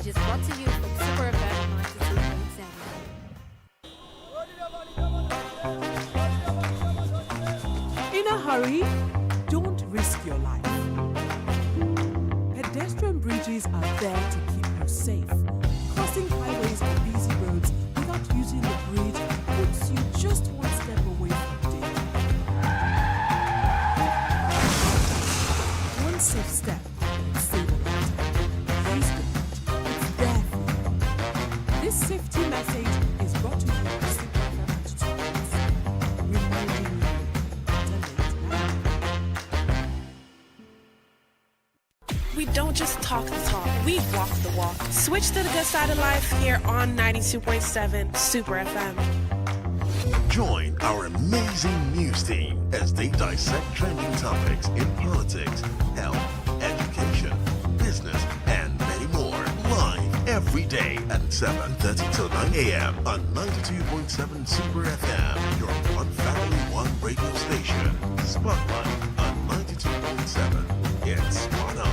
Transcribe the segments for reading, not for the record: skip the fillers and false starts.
outrage is brought to you from Super FM 92.7. In a hurry, don't risk your life. Pedestrian bridges are there to keep you safe. Crossing highways or busy roads without using the bridge puts you just one step away from danger. One safe step can save a lifetime. Use the bridge. It's there for you. This safety message is brought to you by Super FM 92.7, reminding you better late than never. We don't just talk the talk, we walk the walk. Switch to the good side of life here on 92.7 Super FM. Join our amazing news team as they dissect trending topics in politics, health, education, business, and many more. Live every day at 7:30 till 9 a.m. on 92.7 Super FM, your one family, one radio station. Spotlight on 92.7. It's spot on.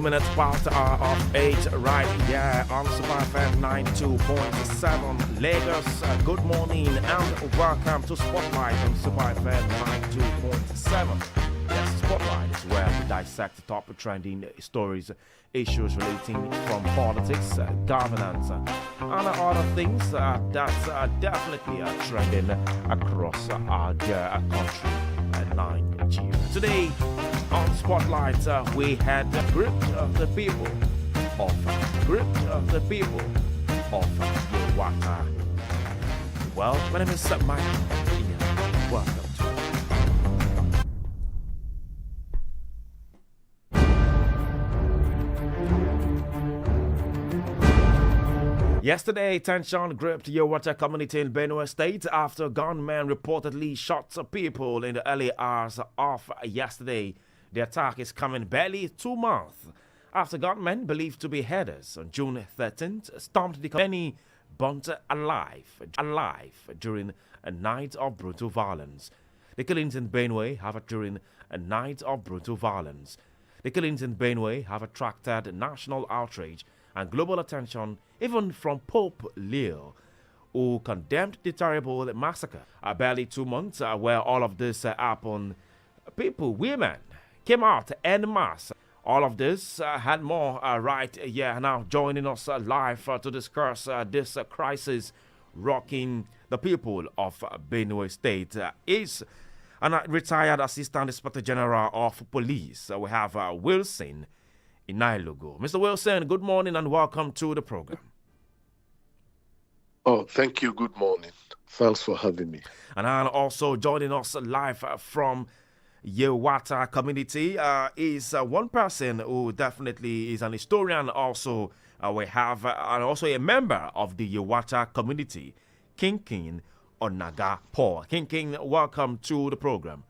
Minutes past the hour of 8 right here on Super FM 92.7 Lagos. Good morning and welcome to Spotlight on Super FM 92.7. Yes, Spotlight is where we dissect the top trending stories, issues relating from politics, governance, and other things that's definitely trending across our country, Nigeria. Today, on Spotlight, we had the group of the people of Yelwata. Well, my name is Mike. Welcome to it. Yesterday, tension gripped Yelwata community in Benue State after gunmen reportedly shot people in the early hours of yesterday. The attack is coming barely 2 months after gunmen believed to be headers on June 13th stormed the community, burnt alive during a night of brutal violence. The killings in Benue have during a night of brutal violence. The killings in Benue have attracted national outrage and global attention, even from Pope Leo, who condemned the terrible massacre. Barely 2 months where all of this happened, women came out en masse. All of this had more right here now joining us live to discuss this crisis rocking the people of Benue State is a retired Assistant Inspector General of Police. We have Wilson Inailugo. Mr. Wilson, good morning and welcome to the program. Oh, thank you. Good morning. Thanks for having me. And also joining us live from Yelwata community is one person who definitely is an historian. Also, we have and also a member of the Yelwata community, King Onaga Paul. King, welcome to the program.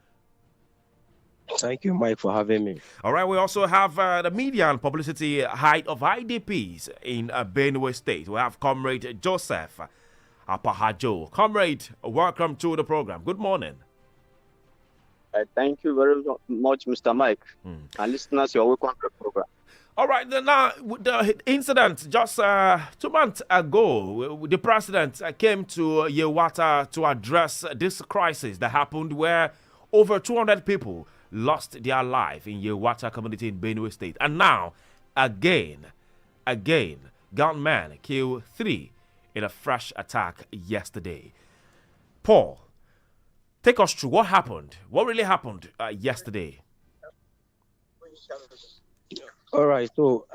Thank you, Mike, for having me. All right, we also have the media and publicity height of IDPs in Benue State. We have Comrade Joseph Apahajo. Comrade, welcome to the program. Good morning. Thank you very much, Mr. Mike. And listeners, you're welcome to the program. All right, now, the incident just 2 months ago, the president came to Yelwata to address this crisis that happened where over 200 people lost their life in Yelwata community in Benue State. And now, again, gunmen killed 3 in a fresh attack yesterday. Paul, take us through what happened. What really happened yesterday? All right. So,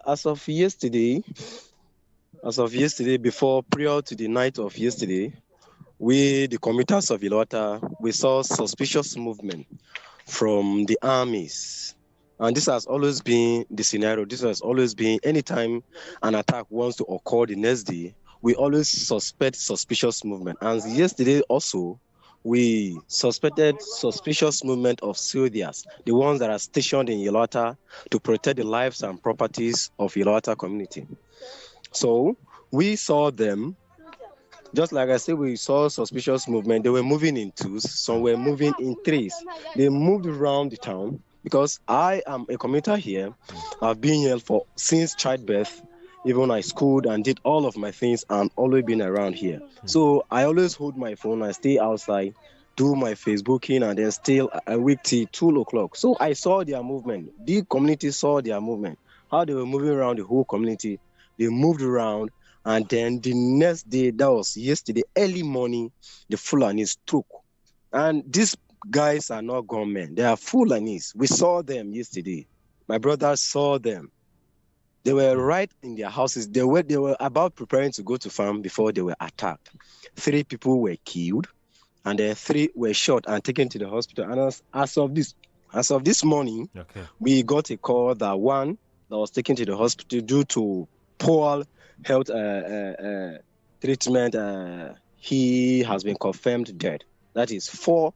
as of yesterday, prior to the night of yesterday, we, the commuters of Yelwata, we saw suspicious movement from the armies And this has always been the scenario. This has always been anytime an attack wants to occur the next day, we always suspect suspicious movement. And yesterday also, we suspected suspicious movement of soldiers, the ones that are stationed in Yelwata to protect the lives and properties of Yelwata community. So we saw them, just like I said, we saw suspicious movement. They were moving in twos, some were moving in threes. They moved around the town because I am a commuter here. I've been here since childbirth. Even I schooled and did all of my things and always been around here. So I always hold my phone, I stay outside, do my Facebooking, and then still awake till 2 o'clock. So I saw their movement. The community saw their movement. How they were moving around the whole community. They moved around, and then the next day, that was yesterday, early morning, the Fulanis took. And these guys are not gunmen. They are Fulanis. We saw them yesterday. My brother saw them. They were right in their houses. They were about preparing to go to farm before they were attacked. 3 people were killed, and then 3 were shot and taken to the hospital. And as of this morning, we got a call that one that was taken to the hospital due to poor health treatment. He has been confirmed dead. That is 4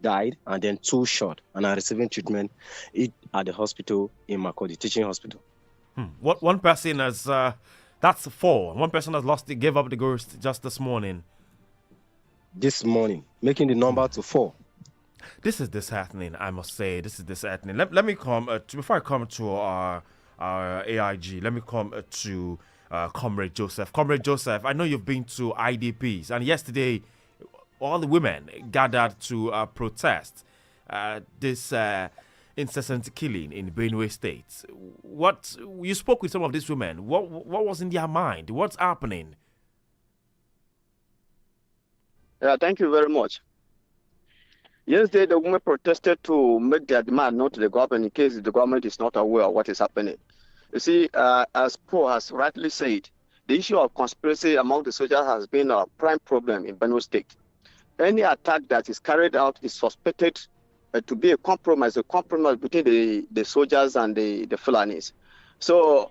died and then 2 shot and are receiving treatment at the hospital in Makodi, teaching hospital. What one person has, that's 4. One person has gave up the ghost just this morning. This morning, making the number to 4. This is disheartening, I must say. This is disheartening. Let me come, before I come to our AIG, let me come to Comrade Joseph. Comrade Joseph, I know you've been to IDPs, and yesterday, all the women gathered to protest this incessant killing in Benue State. What you spoke with some of these women? What was in their mind? What's happening? Yeah, thank you very much. Yesterday, the women protested to make their demand known to the government in case the government is not aware of what is happening. You see, as Paul has rightly said, the issue of conspiracy among the soldiers has been a prime problem in Benue State. Any attack that is carried out is suspected to be a compromise between the soldiers and the Fulanis. So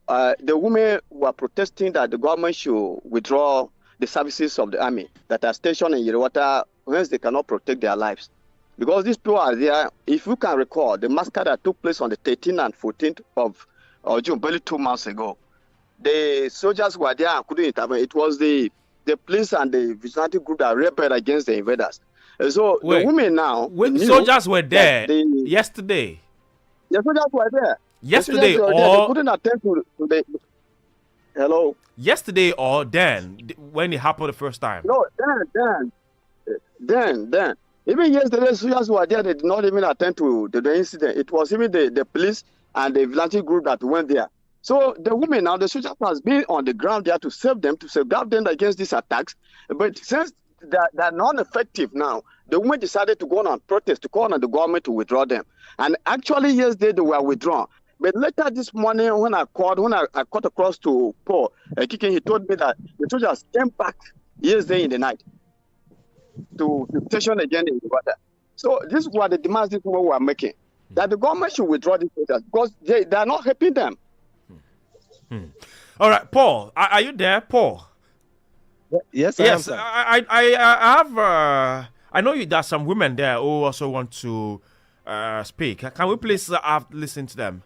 the women were protesting that the government should withdraw the services of the army that are stationed in Yelwata, whence they cannot protect their lives. Because these people are there, if you can recall, the massacre that took place on the 13th and 14th of June, barely 2 months ago, the soldiers were there and couldn't intervene. It was the police and the vigilante group that rebelled against the invaders. So the women now... When soldiers were there yesterday? The soldiers were there. Yesterday or... They couldn't attend to the... Hello? Yesterday or then, when it happened the first time? No, then. Even yesterday, soldiers were there, they did not even attend to the incident. It was even the police and the vigilante group that went there. So the women now, the soldiers has been on the ground there to save them, to safeguard them against these attacks. But since they're non-effective now, the women decided to go on and protest, to call on the government to withdraw them. And actually, yesterday, they were withdrawn. But later this morning, when I called across to Paul Kikin, he told me that the soldiers came back yesterday in the night to station again in Yelwata. So this is what the demands these people were making, that the government should withdraw these soldiers because they are not helping them. All right, Paul, are you there, Paul? Yes, yes. I have. I know there's some women there who also want to speak. Can we please listen to them?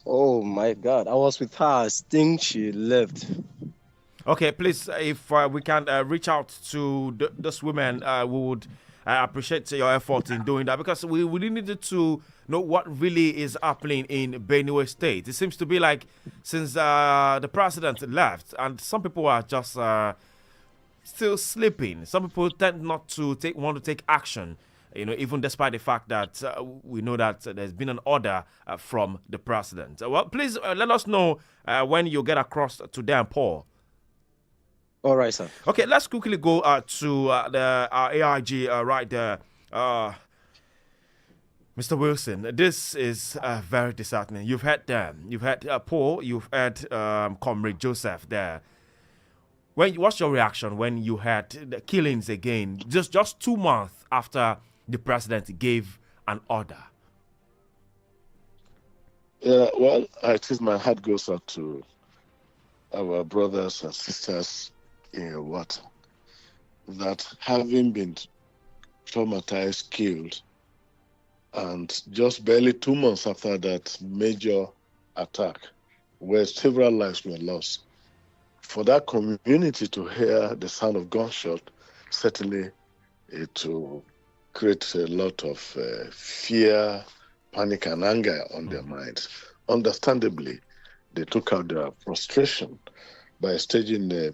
Oh my God, I was with her. I think she left. Okay, please, if we can reach out to those women, we would appreciate your effort in doing that, because we really needed to know what really is happening in Benue State. It seems to be like since the president left, and some people are just still sleeping. Some people tend not to want to take action, even despite the fact that we know that there's been an order from the president. Well, please let us know when you get across to them, Paul. All right, sir. Okay, let's quickly go to our AIG right there. Mr. Wilson, this is very disheartening. You've had them. You've had Paul. You've had Comrade Joseph there. What's your reaction when you had the killings again, just 2 months after the president gave an order? Yeah, well, I think my heart goes out to our brothers and sisters in Yelwata that having been traumatized, killed, and just barely 2 months after that major attack, where several lives were lost, for that community to hear the sound of gunshot, certainly it will create a lot of fear, panic, and anger on their minds. Understandably, they took out their frustration by staging a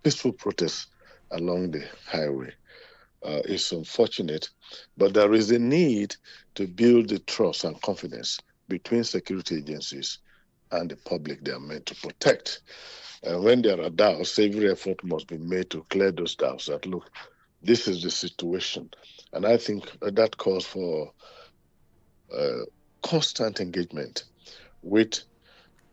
peaceful protest along the highway. It's unfortunate, but there is a need to build the trust and confidence between security agencies and the public they are meant to protect. When there are doubts, every effort must be made to clear those doubts that, look, this is the situation. And I think that calls for constant engagement with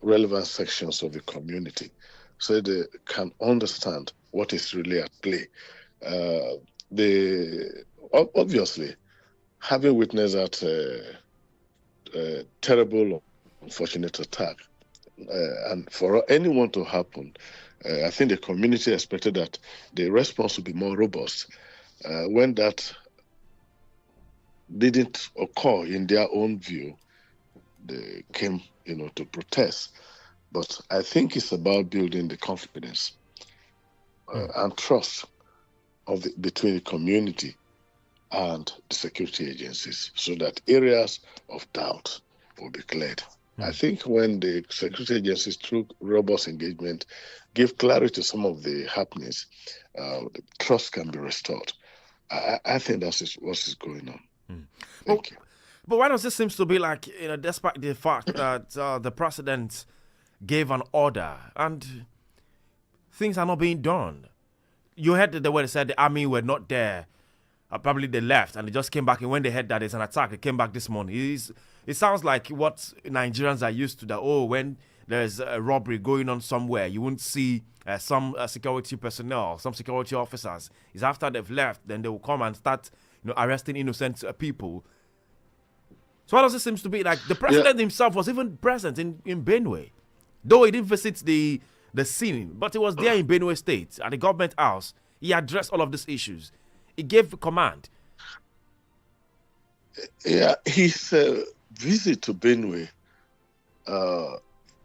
relevant sections of the community so they can understand what is really at play. Obviously, having witnessed that terrible, unfortunate attack, and for anyone to happen, I think the community expected that the response would be more robust. When that didn't occur in their own view, they came, to protest. But I think it's about building the confidence and trust between the community and the security agencies so that areas of doubt will be cleared. I think when the security agencies, through robust engagement, give clarity to some of the happenings, the trust can be restored. I think that's what is going on. Thank you. But why does it seem to be like, despite the fact that the president gave an order and things are not being done? You heard the way they said the army were not there. Probably they left and they just came back. And when they heard that there's an attack, they came back this morning. It sounds like what Nigerians are used to, that, when there's a robbery going on somewhere, you won't see some security personnel, some security officers. It's after they've left, then they will come and start arresting innocent people. So what does it seem to be like? The president himself was even present in Benue, though he didn't visit the scene, but he was there in Benue State at the government house. He addressed all of these issues. He gave command. Yeah, his visit to Benue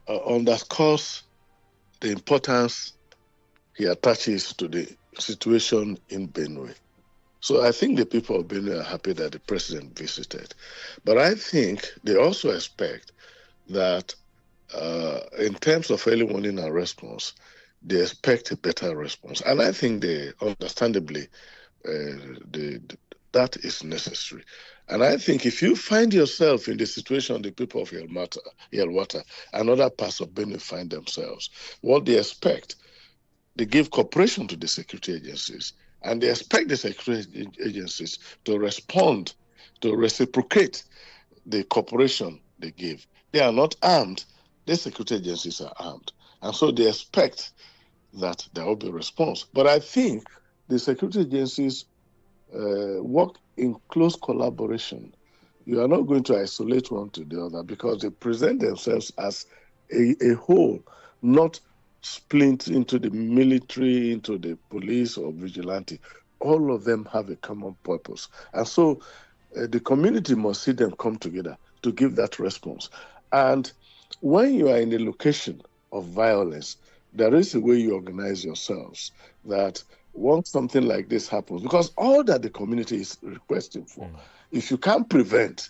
underscores the importance he attaches to the situation in Benue. So I think the people of Benue are happy that the president visited. But I think they also expect that in terms of early warning and response, they expect a better response. And I think they, understandably, that is necessary. And I think if you find yourself in the situation the people of Yelwata and other parts of Benue find themselves, what they expect, they give cooperation to the security agencies, and they expect the security agencies to respond, to reciprocate the cooperation they give. They are not armed. The security agencies are armed. And so they expect that there will be a response. But I think the security agencies work in close collaboration. You are not going to isolate one to the other because they present themselves as a whole, not split into the military, into the police or vigilante. All of them have a common purpose. And so the community must see them come together to give that response. And when you are in a location of violence, there is a way you organize yourselves that once something like this happens, because all that the community is requesting for, if you can't prevent,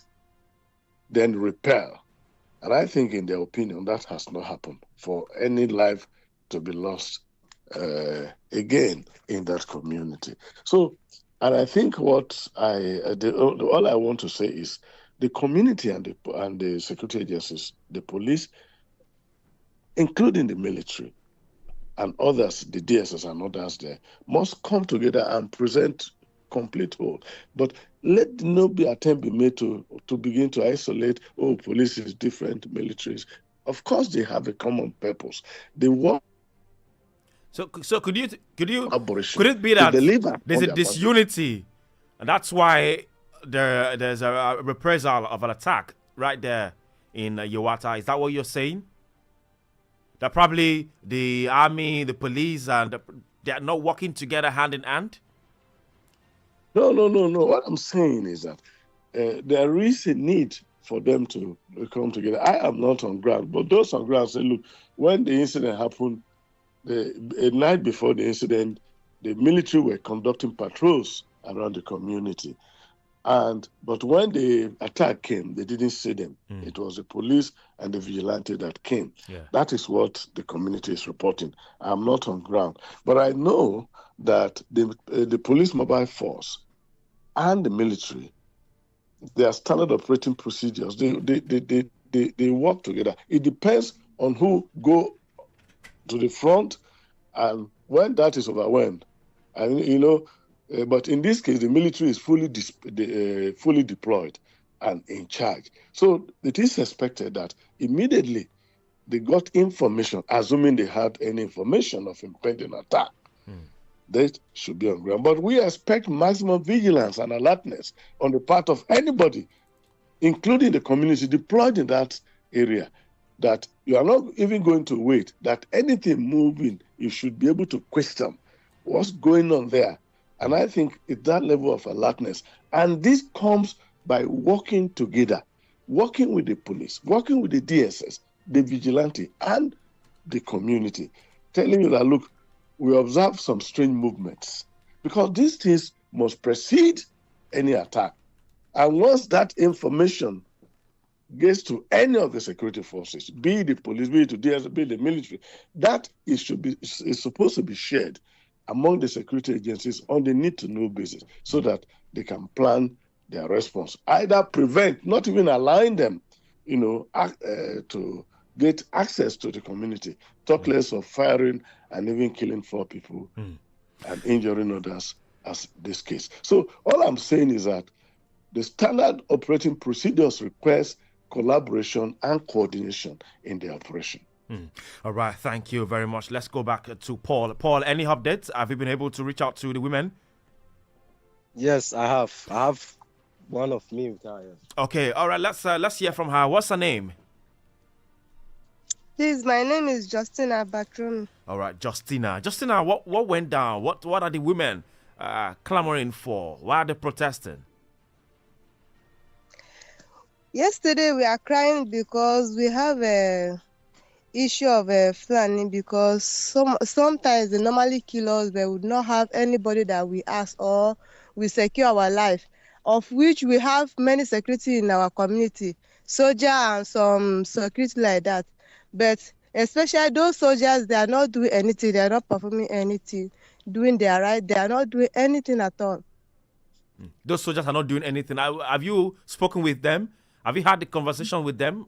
then repel. And I think in their opinion, that has not happened for any life to be lost again in that community. So, and I think what all I want to say is the community and the security agencies, the police, including the military, and others, the DSS and others there, must come together and present complete whole. But let no attempt be made to begin to isolate, police is different, militaries. Of course, they have a common purpose. They want. So could it be that there's a disunity And that's why there's a reprisal of an attack right there in Yelwata. Is that what you're saying? That probably the army, the police, and they're not working together hand in hand? No. What I'm saying is that there is a need for them to come together. I am not on ground, but those on ground say, look, when the incident happened, a night before the incident, the military were conducting patrols around the community. But when the attack came, they didn't see them. It was the police and the vigilante that came. Yeah. That is what the community is reporting. I'm not on ground. But I know that the police mobile force and the military, their standard operating procedures, they work together. It depends on who go to the front and when that is overwhelmed. And, but in this case, the military is fully deployed and in charge. So it is expected that immediately they got information, assuming they had any information of impending attack, they should be on ground. But we expect maximum vigilance and alertness on the part of anybody, including the community deployed in that area, that you are not even going to wait, that anything moving, you should be able to question what's going on there. And I think it's that level of alertness. And this comes by working together, working with the police, working with the DSS, the vigilante, and the community, telling you that, look, we observe some strange movements, because these things must precede any attack. And once that information gets to any of the security forces, be it the police, be it the DSS, be it the military, that is supposed to be shared among the security agencies on the need-to-know basis, so that they can plan their response. Either prevent, not even allowing them, to get access to the community, talk less of firing and even killing 4 people and injuring others, as this case. So all I'm saying is that the standard operating procedures requires collaboration and coordination in the operation. All right, thank you very much. Let's go back to Paul. Paul, any updates? Have you been able to reach out to the women? Yes, I have. I have one of me with her. Yes. Okay, all right. Let's hear from her. What's her name? Please, my name is Justina Batrum. All right, Justina. Justina, what went down? What are the women clamoring for? Why are they protesting? Yesterday we are crying because we have a issue of planning, because sometimes they normally kill us, but we would not have anybody that we ask or we secure our life, of which we have many security in our community, soldier and some security like that. But especially those soldiers, they are not doing anything, they are not performing anything, doing their right, they are not doing anything at all. Those soldiers are not doing anything. Have you spoken with them? Have you had the conversation with them?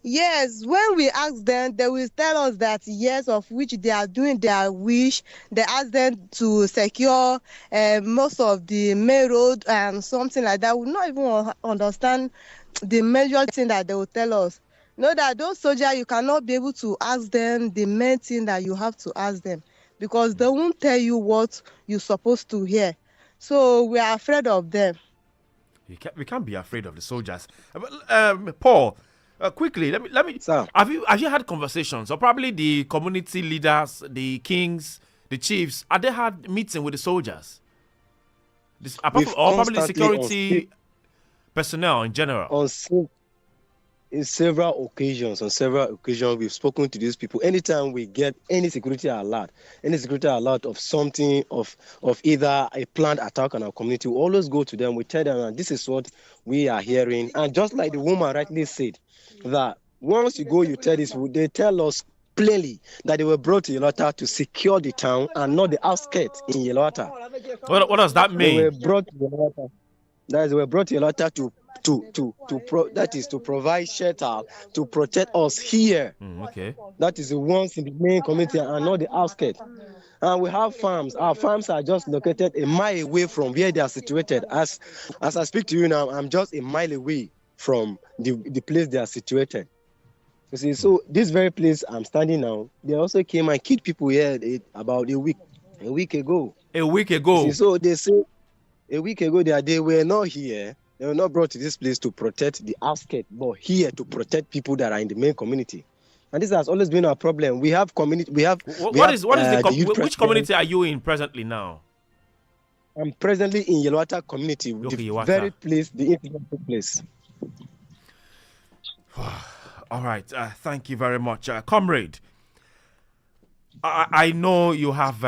Yes, when we ask them, they will tell us that yes, of which they are doing their wish. They ask them to secure most of the main road and something like that. We will not even understand the major thing that they will tell us. Know that those soldiers, you cannot be able to ask them the main thing that you have to ask them, because they won't tell you what you're supposed to hear. So we are afraid of them. We can't be afraid of the soldiers. Paul, quickly, let me. Sir. Have you had conversations, or probably the community leaders, the kings, the chiefs? Have they had meeting with the soldiers? Or probably the security personnel in general? On several occasions, we've spoken to these people. Anytime we get any security alert of something, of either a planned attack on our community, we always go to them. We tell them, this is what we are hearing. And just like the woman rightly said, that once you go, you tell this, they tell us plainly that they were brought to Yelwata to secure the town and not the outskirts in Yelwata. What does that mean? They were brought to Yelwata. They were brought to Yelwata to provide shelter, to protect us here. Okay. That is the ones in the main community and not the outskirts. And we have farms. Our farms are just located a mile away from where they are situated. As I speak to you now, I'm just a mile away from the place they are situated. You see, so this very place I'm standing now, they also came and killed people here about a week ago. A week ago. See, so they say a week ago they were not here. They were not brought to this place to protect the outskirts, but here to protect people that are in the main community. And this has always been our problem. We have community. Which community are you in presently now? I'm presently in Yelwata community, the very place the incident took place. All right. Thank you very much, comrade. I know you have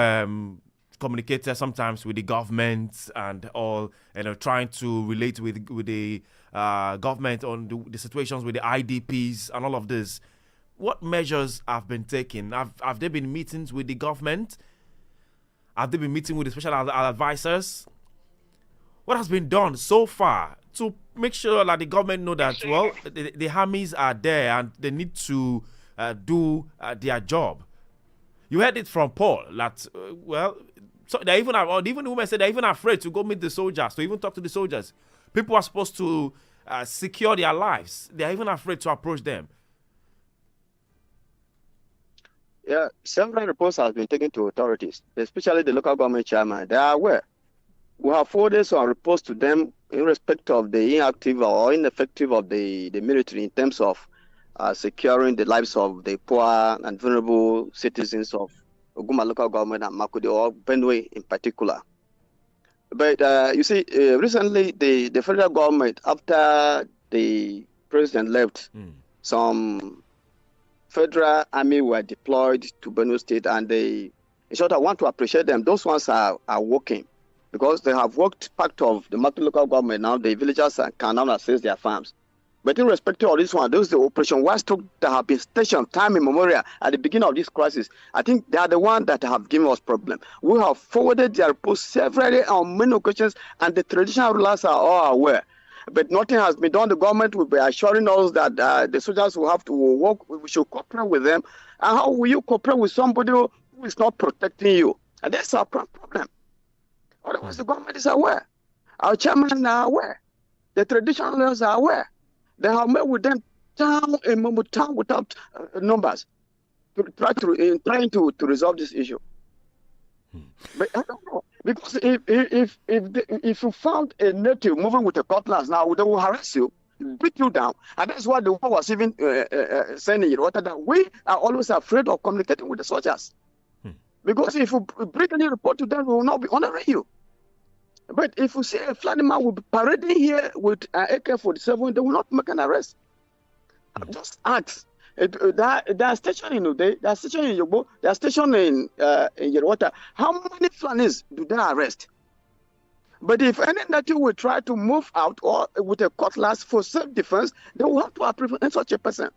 communicated sometimes with the government and all, trying to relate with the government on the situations with the IDPs and all of this. What measures have been taken? Have there been meetings with the government? Have they been meeting with the special advisors? What has been done so far to make sure that the government know that, well, the armies are there and they need to do their job? You heard it from Paul that, so they even the women said they're even afraid to go meet the soldiers, to even talk to the soldiers. People are supposed to secure their lives. They're even afraid to approach them. Yeah, several reports have been taken to authorities, especially the local government chairman. They are aware. We have forwarded some reports to them in respect of the inactive or ineffective of the military in terms of securing the lives of the poor and vulnerable citizens of Oguma local government and Makudi or Benue in particular. But you see, recently the federal government, after the president left, some federal army were deployed to Benue State, and in short, I want to appreciate them. Those ones are working because they have worked part of the Makudi local government. Now the villagers can now access their farms. But in respect of this one, those the Operation Watchdog that have been stationed time immemorial at the beginning of this crisis, I think they are the ones that have given us problem. We have forwarded their reports severally on many occasions, and the traditional rulers are all aware. But nothing has been done. The government will be assuring us that the soldiers will have to work. We should cooperate with them. And how will you cooperate with somebody who is not protecting you? And that's our problem. Otherwise, the government is aware. Our chairman are aware. The traditional rulers are aware. They have met with them town without numbers, trying to resolve this issue. But I don't know, because if you found a native moving with a cutlass now, they will harass you, beat you down, and that's why the war was even saying in Yelwata that we are always afraid of communicating with the soldiers, because if you bring any report to them, we will not be honoring you. But if you see a flying man will be parading here with an AK-47, they will not make an arrest. I've just asked. They are stationed in Uday, they are stationed in Yobo, they are stationed in Yelwata. How many Fulanis do they arrest? But if any native will try to move out or with a cutlass for self-defense, they will have to apprehend such a person.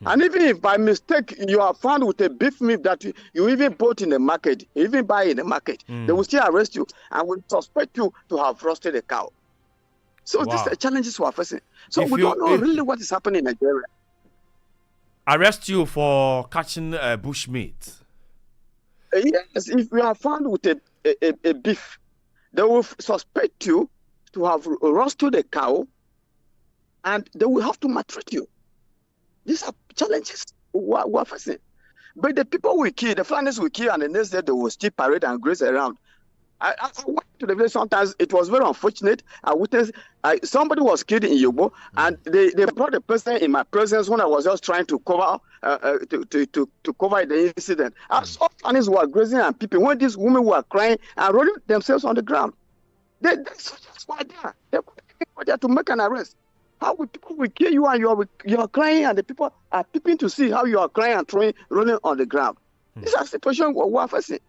And even if by mistake you are found with a beef meat that you even bought in the market, you even buy in the market, they will still arrest you and will suspect you to have roasted a cow. So these are the challenges we are facing. So we don't know really what is happening in Nigeria. Arrest you for catching bush meat? Yes, if you are found with a beef, they will suspect you to have roasted a cow and they will have to maltreat you. These are challenges we are facing. But the people we kill, the Flanders we kill, and the next day they will still parade and graze around. I went to the village sometimes. It was very unfortunate. I witnessed somebody was killed in Yobo, and they brought the person in my presence when I was just trying to cover to cover the incident. I saw Flanders who were grazing and peeping when these women were crying and rolling themselves on the ground. They soldiers were there. They were there to make an arrest. How will people will kill you and you are crying and the people are peeping to see how you are crying and rolling on the ground? This is a situation we are facing.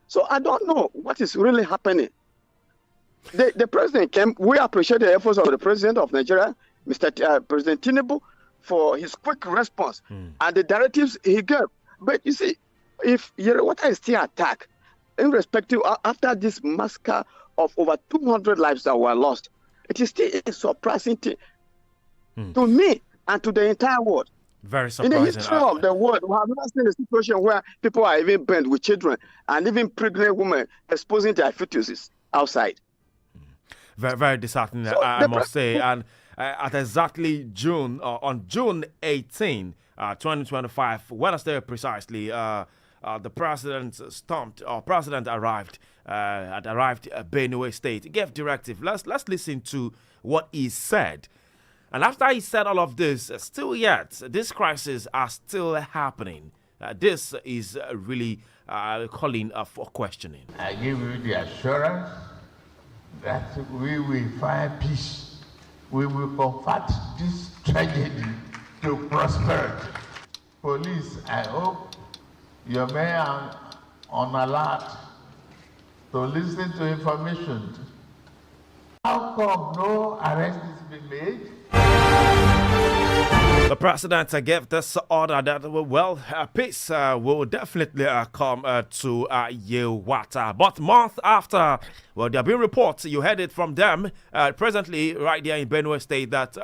So I don't know what is really happening. The president came. We appreciate the efforts of the president of Nigeria, President Tinubu, for his quick response and the directives he gave. But you see, if Yelwata is still attacked, irrespective after this massacre of over 200 lives that were lost, it is still a surprising thing to me and to the entire world. Very surprising. In the history of the world, we have never seen a situation where people are even burned with children and even pregnant women exposing their fetuses outside. Very, very disheartening, so I must say. And at exactly on June 18, 2025, Wednesday precisely, the president arrived at Benue State. He gave directive. Let's listen to what he said. And after he said all of this, still yet, this crisis are still happening. This is really calling for questioning. I give you the assurance that we will find peace. We will convert this tragedy to prosperity. Police, I hope your men are on alert to listen to information. How come no arrest is being made? The president gave this order that, peace will definitely come to Yelwata. But month after, there have been reports, you heard it from them, presently right there in Benue State, that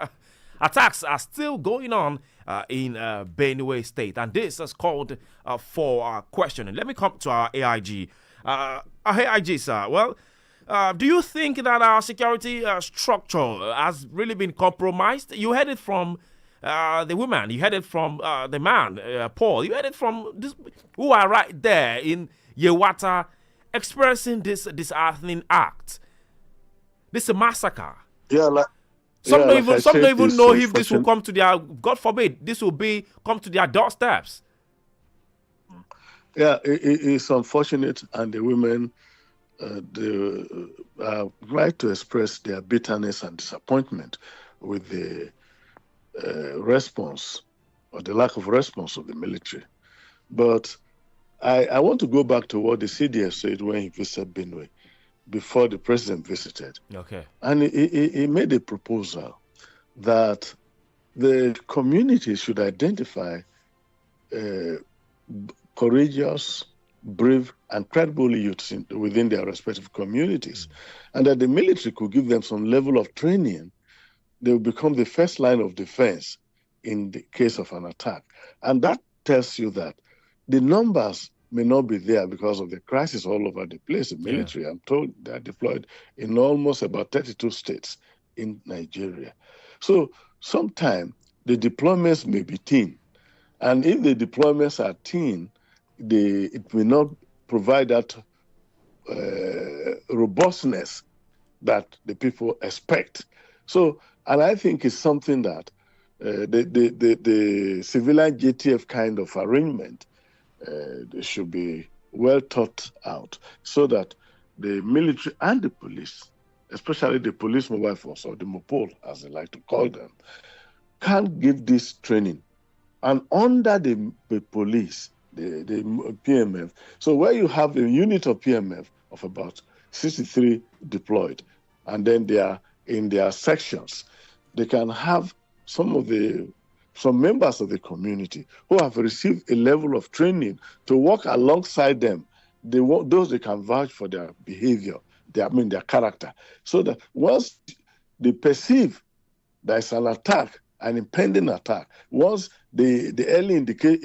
attacks are still going on in Benue State. And this is called for questioning. Let me come to our AIG. AIG, sir. Well, do you think that our security structure has really been compromised? You heard it from the woman, you heard it from the man, Paul, you heard it from this, who are right there in Yelwata experiencing this disheartening act. This is a massacre. Yeah, some don't even know if this will come to their, God forbid, this will come to their doorsteps. Yeah, it's unfortunate, and the women they are right to express their bitterness and disappointment with the response or the lack of response of the military. But I want to go back to what the CDF said when he visited Benue before the president visited. Okay. And he made a proposal that the community should identify courageous, brave, and credible youths within their respective communities, and that the military could give them some level of training. They will become the first line of defense in the case of an attack. And that tells you that the numbers may not be there because of the crisis all over the place. The military, I'm told, they are deployed in almost about 32 states in Nigeria. So sometimes the deployments may be teen. And if the deployments are teen, it may not provide that robustness that the people expect. So, and I think it's something that the civilian JTF kind of arrangement should be well thought out, so that the military and the police, especially the police mobile force, or the MOPOL, as they like to call them, can give this training. And under the police, the PMF, so where you have a unit of PMF of about 63 deployed, and then they are in their sections, they can have some members of the community who have received a level of training to work alongside them. Those they can vouch for their behavior, their character, so that once they perceive there's an attack, an impending attack, once the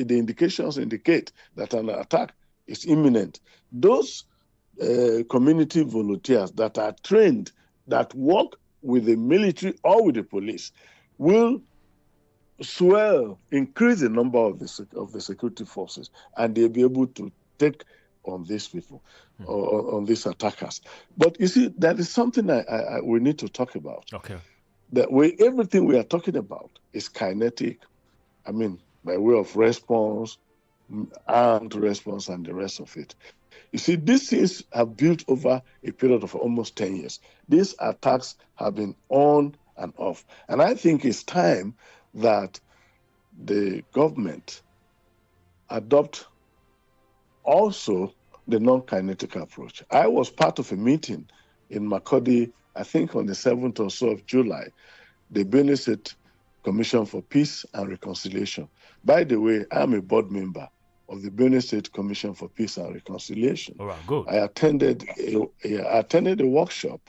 indications indicate that an attack is imminent, those community volunteers that are trained, that work with the military or with the police, will increase the number of the security forces, and they'll be able to take on these people, or on these attackers. But you see, that is something we need to talk about. Okay. Everything we are talking about is kinetic. I mean, by way of response, armed response, and the rest of it. You see, these things have built over a period of almost 10 years. These attacks have been on and off. And I think it's time that the government adopt also the non-kinetic approach. I was part of a meeting in Makurdi, I think on the 7th or so of July, the Benue State Commission for Peace and Reconciliation. By the way, I'm a board member of the Benue State Commission for Peace and Reconciliation. All right, good. I attended a workshop.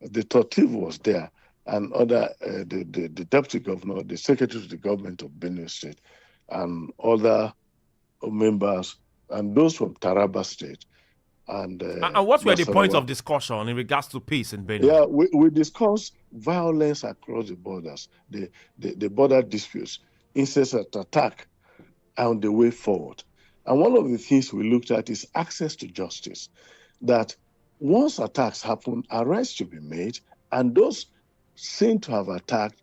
The Tortiv was there, and the deputy governor, the secretary to the government of Benue State, and other members, and those from Taraba State. And what were the points of discussion in regards to peace in Benue? Yeah, we discussed violence across the borders, the border disputes, incessant attack, and the way forward. And one of the things we looked at is access to justice. That once attacks happen, arrests should be made, and those seen to have attacked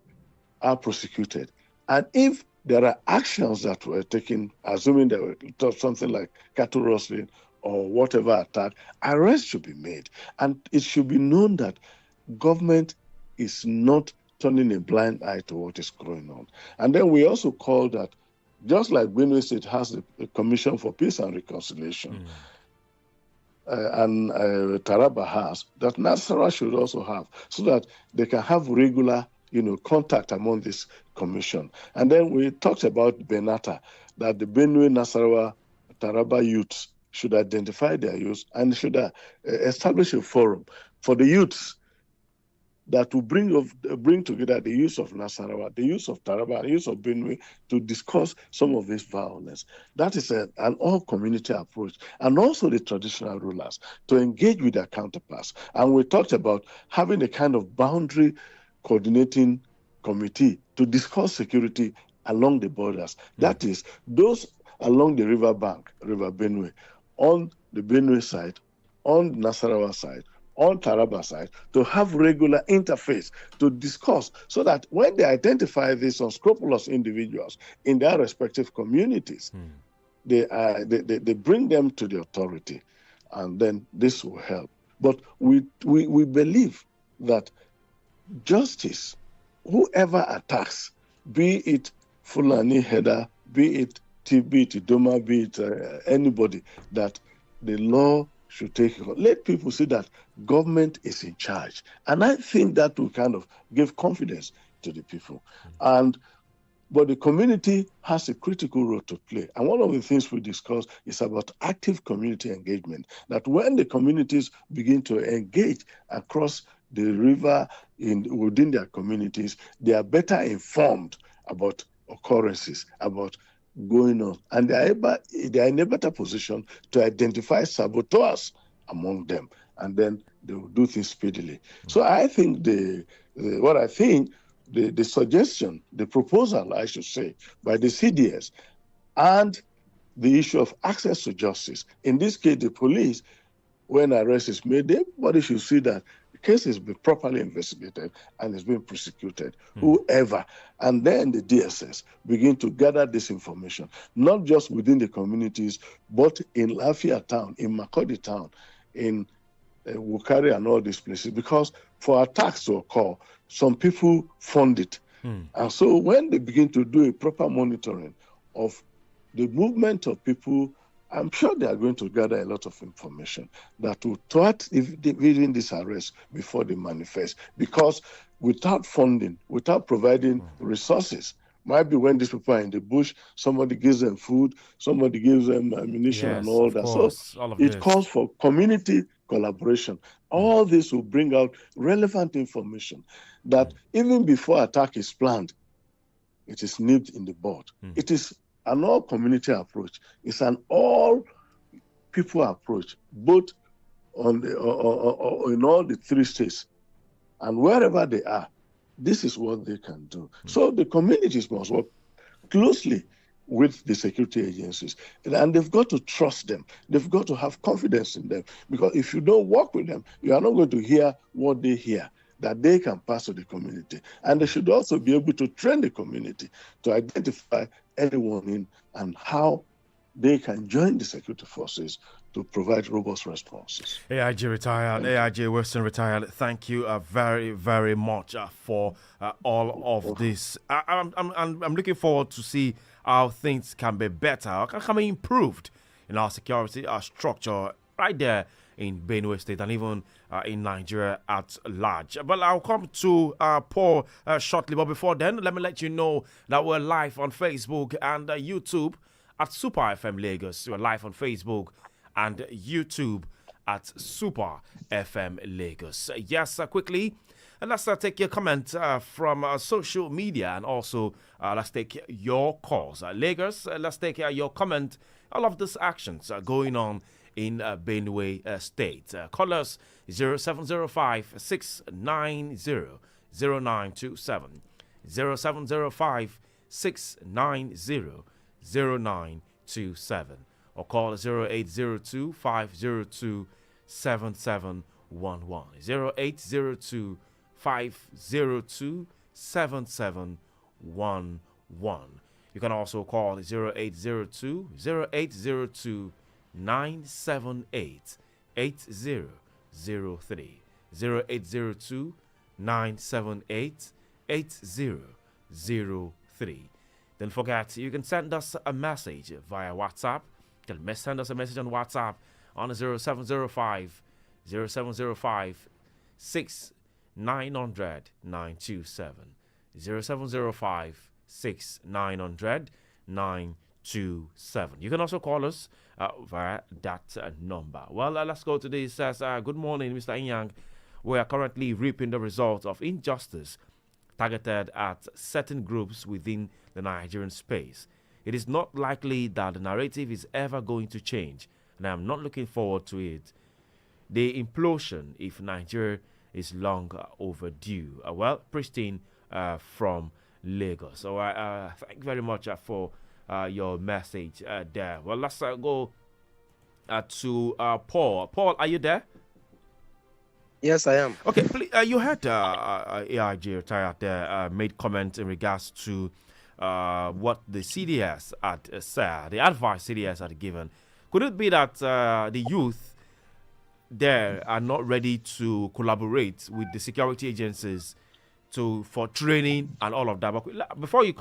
are prosecuted. And if there are actions that were taken, assuming there were something like cattle rustling or whatever attack, arrests should be made. And it should be known that government is not turning a blind eye to what is going on. And then we also call that, just like Benue State has a Commission for Peace and Reconciliation, and Taraba has, that Nasarawa should also have, so that they can have regular, contact among this commission. And then we talked about Benata, that the Benue, Nasarawa, Taraba youths should identify their youths and should establish a forum for the youths that will bring together the youth of Nasarawa, the youth of Taraba, the youth of Benue to discuss some of this violence. That is an all-community approach, and also the traditional rulers to engage with their counterparts. And we talked about having a kind of boundary coordinating committee to discuss security along the borders. That is, those along the river bank, River Benue, on the Benue side, on Nasarawa side, on Taraba side, to have regular interface to discuss, so that when they identify these unscrupulous individuals in their respective communities, they bring them to the authority, and then this will help. But we believe that justice, whoever attacks, be it Fulani Header, be it TB, Doma, be it anybody, that the law should take it. Let people see that government is in charge. And I think that will kind of give confidence to the people. But the community has a critical role to play. And one of the things we discussed is about active community engagement, that when the communities begin to engage across the river within their communities, they are better informed about occurrences, about going on, and they are in a better position to identify saboteurs among them, and then they will do things speedily. So I think the suggestion, the proposal, I should say, by the CDS, and the issue of access to justice, in this case, the police, when arrest is made, everybody should see that the case has been properly investigated and is being prosecuted, whoever. And then the DSS begin to gather this information, not just within the communities, but in Lafia town, in Makodi town, in Wukari and all these places, because for attacks to occur, some people fund it. And so when they begin to do a proper monitoring of the movement of people, I'm sure they are going to gather a lot of information that will thwart even this arrest before they manifest. Because without funding, without providing resources, might be when these people are in the bush, somebody gives them food, somebody gives them ammunition and all that. So it calls for community collaboration. All this will bring out relevant information that even before attack is planned, it is nipped in the bud. It is an all-community approach. It's an all-people approach, both on in all the three states. And wherever they are, this is what they can do. So the communities must work closely with the security agencies. And they've got to trust them. They've got to have confidence in them. Because if you don't work with them, you are not going to hear what they hear that they can pass to the community. And they should also be able to train the community to identify anyone in and how they can join the security forces to provide robust responses. AIG retired, AIG Wilson retired. Thank you very, very much for all of this. I'm looking forward to see how things can be better, how can be improved in our security, our structure right there in Benue State and even in Nigeria at large. But I'll come to Paul shortly. But before then, let me let you know that we're live on Facebook and YouTube at Super FM Lagos. We're live on Facebook and YouTube at Super FM Lagos. Yes, quickly, let's take your comment from social media, and also let's take your calls. Lagos, let's take your comment. All of these actions going on in Benue State. Call us 0705 690 0927. 0705 690 0927. or call 0802 502 7711. 0802 502 7711. You can also call 0802 0802 978 8003. 0802 978 8003. Don't forget, you can send us a message via WhatsApp. You can send us a message on WhatsApp on 0705 0705 6900 927. 0705 6900 927. You can also call us via that number. Well, let's go to this. Good morning, Mr. Inyang. We are currently reaping the results of injustice targeted at certain groups within the Nigerian space. It is not likely that the narrative is ever going to change, and I am not looking forward to it. The implosion, if Nigeria is long overdue. Well, Pristine from Lagos. So thank you very much for your message there. Well, let's go to Paul. Paul, are you there? Yes, I am. Okay, please, you heard AIG retired there made comments in regards to what the CDS had said, the advice CDS had given. Could it be that the youth there are not ready to collaborate with the security agencies for training and all of that? But before you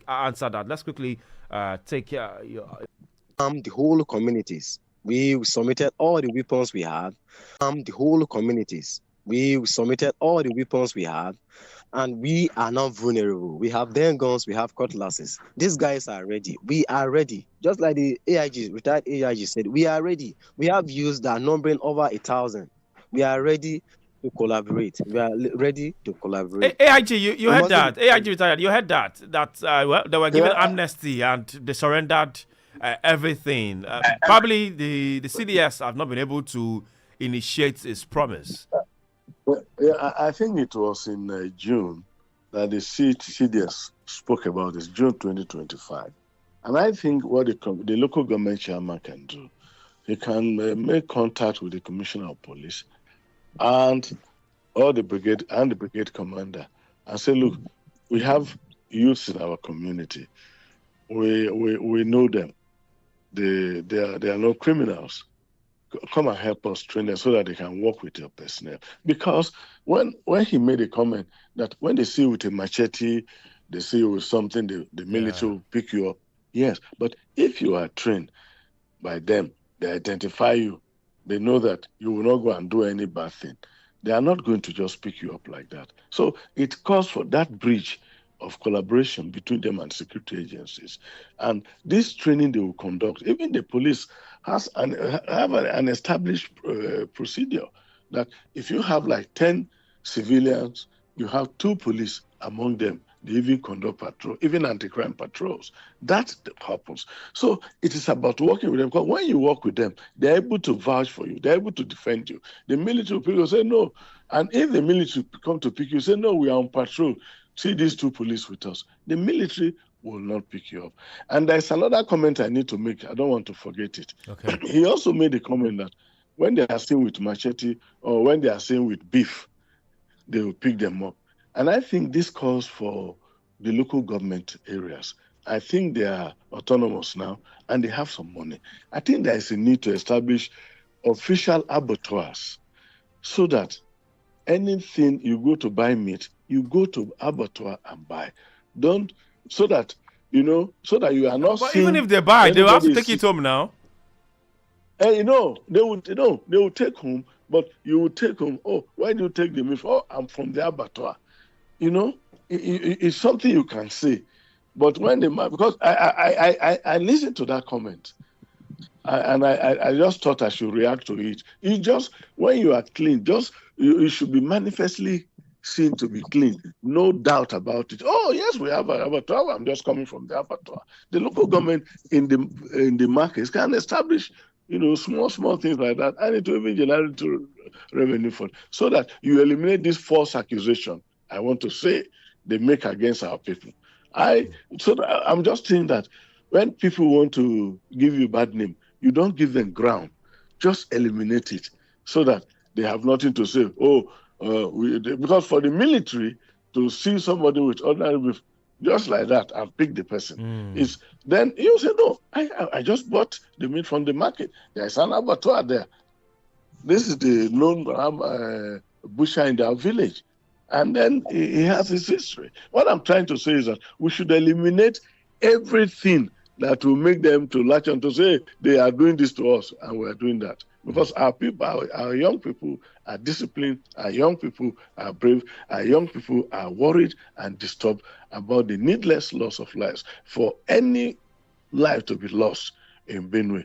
answer that, let's quickly take your the whole communities. We submitted all the weapons we had. The whole communities. We submitted all the weapons we had, and we are not vulnerable. We have their guns, we have cutlasses. These guys are ready. We are ready. Just like the retired AIG said, we are ready. We have youths that are numbering over 1,000. We are ready to collaborate. We are ready to collaborate. AIG, you heard that. AIG retired. You heard that. Well, they were given amnesty and they surrendered everything. Probably the CDS have not been able to initiate its promise. Well, yeah, I think it was in June that the CDS spoke about this, June 2025. And I think what the local government chairman can do, he can make contact with the commissioner of police and the brigade commander and say, look, we have youths in our community. We know them. They are no criminals. Come and help us train them so that they can work with your personnel. Because when he made a comment that when they see you with a machete, they see you with something, the military will pick you up. Yes, but if you are trained by them, they identify you, they know that you will not go and do any bad thing. They are not going to just pick you up like that. So it calls for that bridge of collaboration between them and security agencies. And this training they will conduct, even the police have an established procedure that if you have like 10 civilians, you have 2 police among them. They even conduct patrol, even anti-crime patrols. That's the purpose. So it is about working with them. Because when you work with them, they're able to vouch for you. They're able to defend you. The military people say no. And if the military come to pick you, say, no, we are on patrol. See these 2 police with us. The military will not pick you up. And there's another comment I need to make. I don't want to forget it. Okay. He also made a comment that when they are seen with machete or when they are seen with beef, they will pick them up. And I think this calls for the local government areas. I think they are autonomous now and they have some money. I think there is a need to establish official abattoirs so that anything you go to buy meat, you go to abattoir and buy. So that you are not. But even if they buy, they will have to take it home now. They will take home, but you will take home. Oh, why do you take the meat? Oh, I'm from the abattoir. It's something you can say. But when because I listened to that comment, and I just thought I should react to it. It's just when you are clean, you should be manifestly seen to be clean. No doubt about it. Oh yes, we have an abattoir. I'm just coming from the abattoir. The local government in the markets can establish, small things like that, and it will even generate revenue for it, so that you eliminate this false accusation. I want to say they make against our people. I'm just saying that when people want to give you bad name, you don't give them ground. Just eliminate it so that they have nothing to say. Because for the military to see somebody with ordinary beef just like that and pick the person is then you say, no, I just bought the meat from the market. There's an abattoir there. This is the known butcher in our village. And then he has his history. What I'm trying to say is that we should eliminate everything that will make them to latch on to say they are doing this to us and we are doing that. Because our people, our young people are disciplined, our young people are brave, our young people are worried and disturbed about the needless loss of lives. For any life to be lost in Benue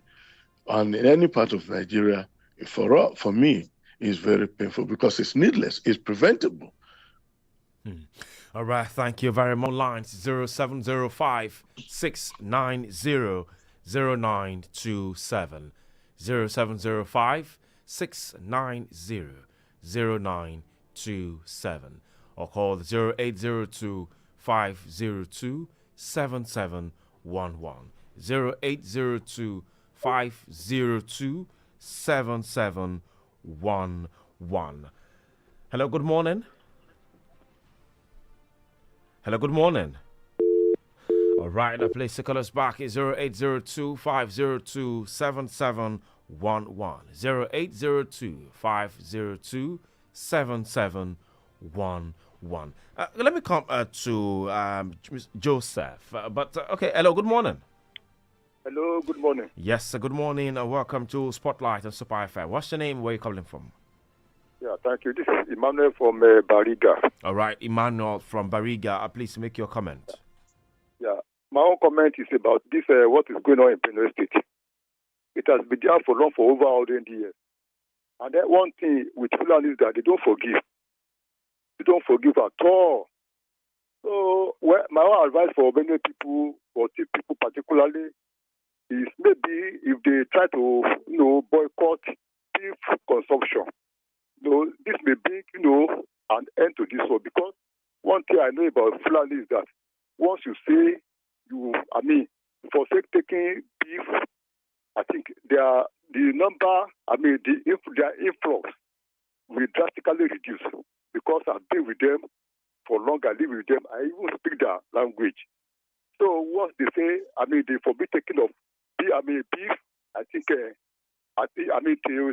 and in any part of Nigeria, for me, is very painful because it's needless, it's preventable. All right, thank you very much. Lines 0705 690 0927. 0705 690 0927. Or call 0802 502 7711. 0802 502 7711. Hello, good morning. Hello, good morning. All right, the place to call us back is 0802 502 7711. 0802 502 7711. Let me come to Joseph. Okay, hello, good morning. Hello, good morning. Yes, good morning. Welcome to Spotlight and Super FM. What's your name? Where are you calling from? Yeah, thank you. This is Emmanuel from Bariga. All right, Emmanuel from Bariga. Please make your comment. Yeah, my own comment is about this, what is going on in Benue State. It has been there for over 100 years. And then one thing with Fulani is that they don't forgive. They don't forgive at all. So my own advice for Benue people, for Tiv people particularly, is maybe if they try to, boycott beef consumption, this may bring, an end to this one. Because one thing I know about Fulani is that once you say forsake taking beef, I think their influx will drastically reduce. Because I've been with them for long, I live with them, I even speak their language. So once they say, they forbid taking of beef, I think, to a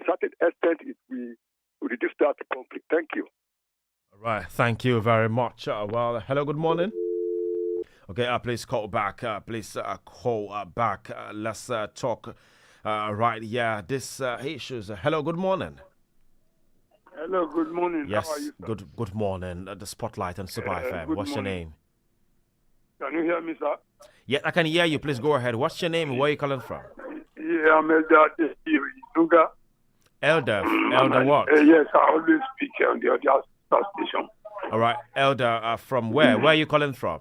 certain extent, it will reduce that conflict. Thank you. All right, thank you very much. Hello, good morning. Okay, please call back. Call back. Let's talk. This issues. Hello, good morning. Hello, good morning. Yes, how are you, sir? Good morning. The Spotlight and Super FM. What's your name? Can you hear me, sir? Yeah, I can hear you. Please go ahead. What's your name and where are you calling from? Yeah, I'm Elder Dunga. Elder what? Yes, I always speak on the other station. All right, Elder, from where? Where are you calling from?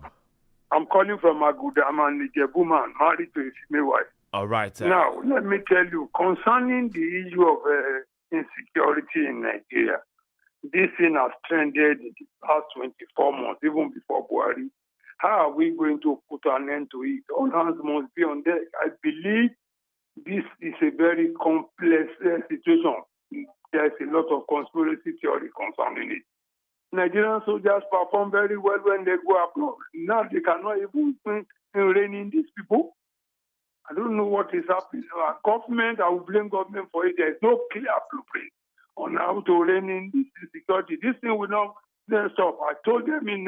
I'm calling from Aguda. I'm an Ijebu man, married to a female wife. All right. Now, let me tell you, concerning the issue of insecurity in Nigeria, this thing has trended in the past 24 months, even before Buhari. How are we going to put an end to it? All hands must be on deck. I believe this is a very complex situation. There's a lot of conspiracy theory concerning it. Nigerian soldiers perform very well when they go abroad. Now they cannot even rein in these people. I don't know what is happening. Government, I will blame government for it. There is no clear blueprint on how to rein in this insecurity. This thing will not stop. I told them in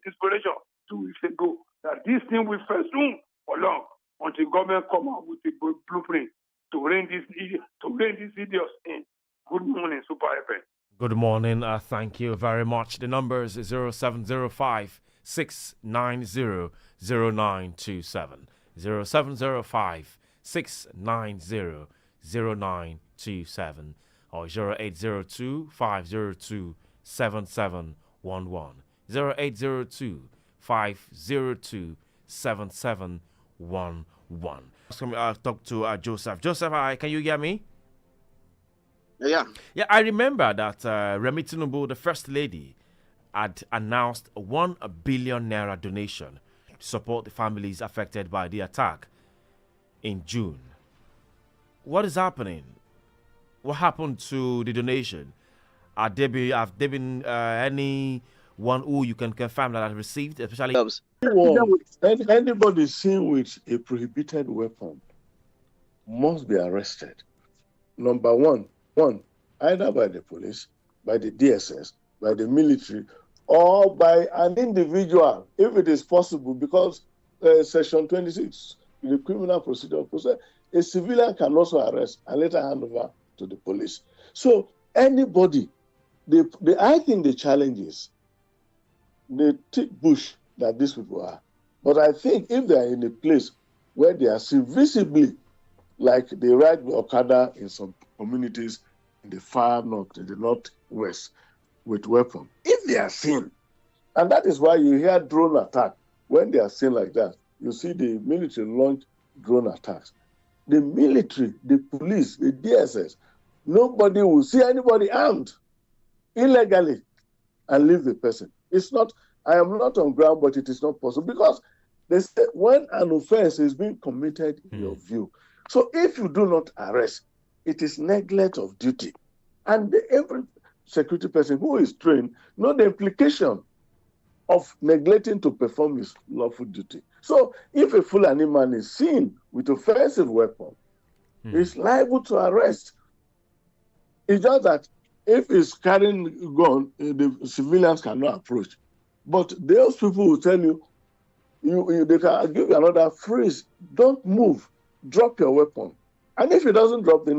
inspiration 2 weeks ago that this thing will first soon for long until government come out with a blueprint to rein these idiots in. Good morning, Super FM. Good morning. Thank you very much. The number is 0705 690 0927. 0705 690 0927 or 0802 502 7711. 0802 502 7711. Talk to Joseph. Joseph, can you hear me? Yeah. Yeah, I remember that Remi Tinubu, the First Lady, had announced a 1 billion naira donation to support the families affected by the attack in June. what is happening? What happened to the donation? Have there been anyone who you can confirm that has received, especially? Anybody seen with a prohibited weapon must be arrested. Number one, either by the police, by the DSS, by the military, or by an individual, if it is possible, because Section 26, the criminal procedure process, a civilian can also arrest and later hand over to the police. So anybody, I think the challenge is the thick bush that these people are. But I think if they are in a place where they are seen visibly, like they ride Okada in some communities in the far north, in the northwest, with weapons, if they are seen, and that is why you hear drone attack. When they are seen like that, you see the military launch drone attacks. The military, the police, the DSS, nobody will see anybody armed illegally and leave the person. It's not, I am not on ground, but it is not possible because they say when an offense is being committed in your view. So if you do not arrest, it is neglect of duty. And every security person who is trained knows the implication of neglecting to perform his lawful duty. So if a Fulani man is seen with offensive weapon, he's liable to arrest. It's just that if he's carrying a gun, the civilians cannot approach. But those people will tell you, they can give you another phrase, don't move, drop your weapon. And if he doesn't drop, he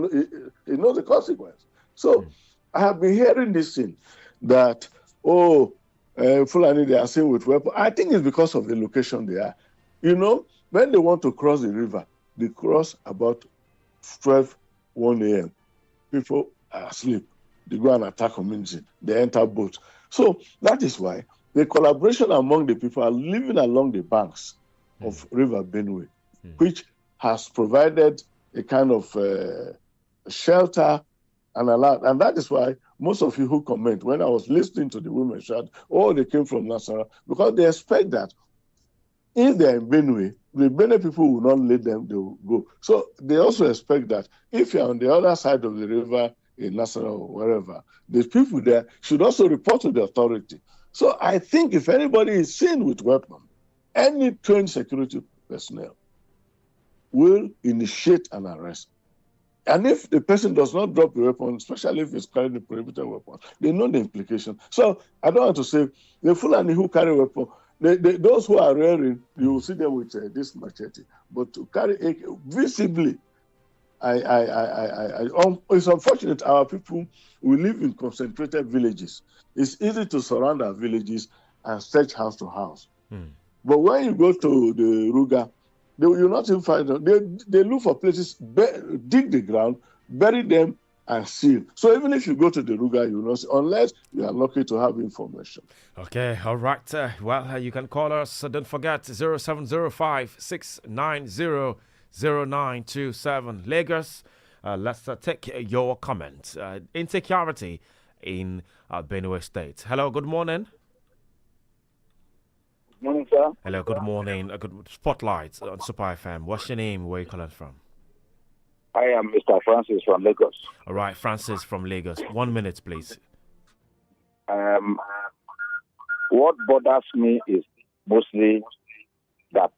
knows the consequence. So I have been hearing this thing that, Fulani, they are seen with weapons. I think it's because of the location they are. You know, when they want to cross the river, they cross about 1 a.m. People are asleep. They go and attack community. They enter boats. So that is why the collaboration among the people are living along the banks of River Benue, which has provided a kind of shelter and alert. And that is why most of you who comment, when I was listening to the women shout, they came from Nasarawa, because they expect that if they're in Benue, the Benue people will not let them, they will go. So they also expect that if you're on the other side of the river in Nasarawa or wherever, the people there should also report to the authority. So I think if anybody is seen with weapon, any trained security personnel will initiate an arrest. And if the person does not drop the weapon, especially if he's carrying a prohibited weapon, they know the implication. So I don't want to say the Fulani who carry weapon, those who are raring, you will see them with this machete. But to carry AK visibly, it's unfortunate our people, we live in concentrated villages. It's easy to surround our villages and search house to house. But when you go to the Ruga, you'll not even find them. They look for places, dig the ground, bury them, and seal. So even if you go to the Ruga, you will not see, unless you are lucky to have information. Okay, all right. You can call us. Don't forget 0705 690 0927. Lagos, let's take your comment. Insecurity in Benue State. Hello, good morning. Morning, sir. Hello, good morning. A good spotlight on Super FM. What's your name? Where are you calling from? I am Mr. Francis from Lagos. All right, Francis from Lagos. 1 minute, please. What bothers me is mostly that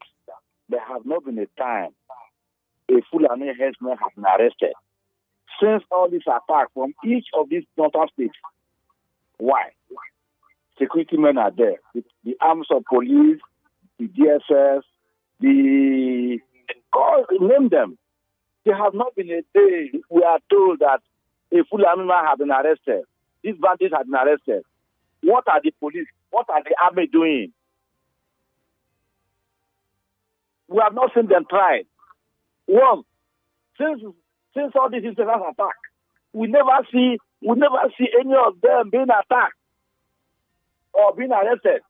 there has not been a time a Fulani headsman has been arrested since all this attack from each of these northern states. Why? Security men are there. The arms of police, the DSS, name them. There has not been a day we are told that a Fulani man has been arrested. These bandits have been arrested. What are the police? What are the army doing? We have not seen them tried. One, since all these incidents attack, we never see any of them being attacked or being arrested.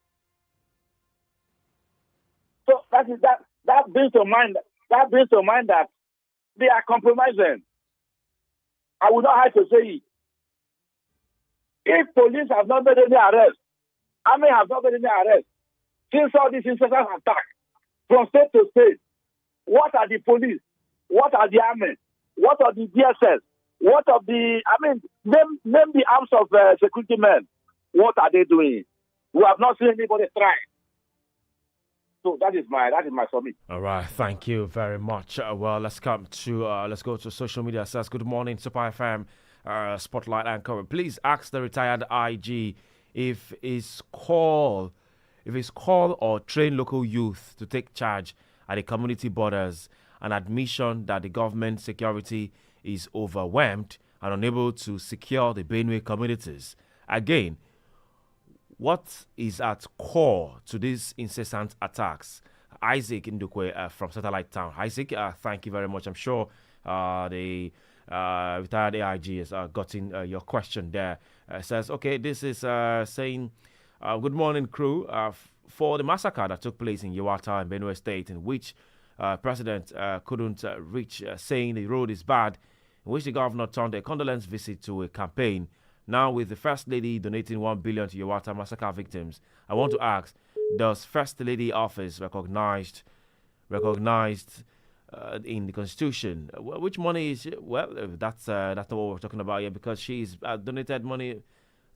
So that brings to mind that they are compromising. I would not have to say it. If police have not made any arrest, army has not made any arrest, since all these incidents attack from state to state, what are the police? What are the army? What of the DSS? What of the, name the arms of security men. What are they doing? We have not seen anybody try. So that is my summit. All right, thank you very much. Well, let's go to social media. It says, good morning, Super FM Spotlight Anchor. Please ask the retired IG if it's call or train local youth to take charge at the community borders, an admission that the government security is overwhelmed and unable to secure the Benue communities. Again, what is at core to these incessant attacks? Isaac Ndukwe from Satellite Town. Isaac, thank you very much. I'm sure the retired AIG has gotten your question there. Says, okay, this is saying, good morning, crew. For the massacre that took place in Yelwata and Benue State, in which President couldn't reach, saying the road is bad, in which the governor turned a condolence visit to a campaign. Now, with the First Lady donating 1 billion to Yelwata massacre victims, I want to ask, does First Lady office recognized in the Constitution? Which money is, well, that's not what we're talking about here, because she's donated money.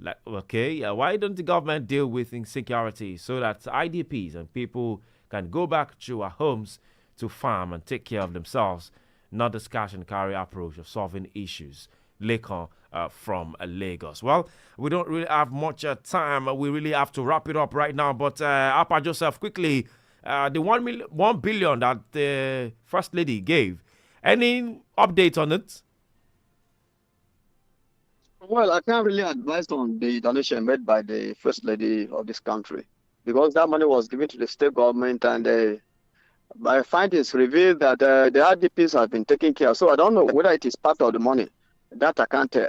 Like, okay, why don't the government deal with insecurity so that IDPs and people can go back to our homes to farm and take care of themselves, not the cash and carry approach of solving issues? Lekon from Lagos. Well, we don't really have much time. We really have to wrap it up right now. But Apa Joseph, quickly, the 1 billion that the First Lady gave, any update on it? Well, I can't really advise on the donation made by the First Lady of this country, because that money was given to the state government, and my findings reveal that the IDPs have been taken care of. So I don't know whether it is part of the money. That I can't tell.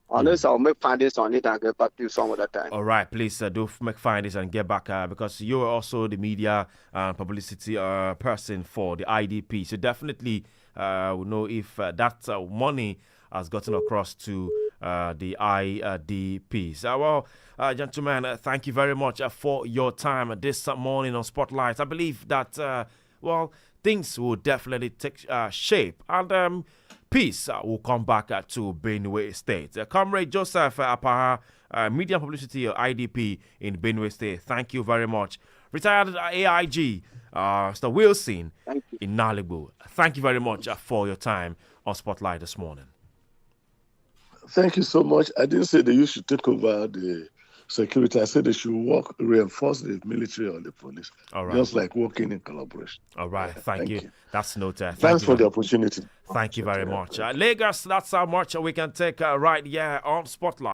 Unless I'll make findings on it and get back to you some other time. All right, please do make findings and get back because you're also the media and publicity person for the IDP. So definitely we'll know if that money has gotten across to the IDPs. Well, gentlemen, thank you very much for your time this morning on Spotlight. I believe that, things will definitely take shape. And peace will come back to Benue State. Comrade Joseph Apara, Media Publicity IDP in Benue State, thank you very much. Retired AIG, Mr. Wilson in Nalibu, thank you very much for your time on Spotlight this morning. Thank you so much. I didn't say that you should take over the security. I said they should reinforce the military or the police. All right. Just like working in collaboration. All right. Thank you. That's noted. Thanks for the opportunity. Thank you very much. Lagos, that's how much we can take right here on Spotlight.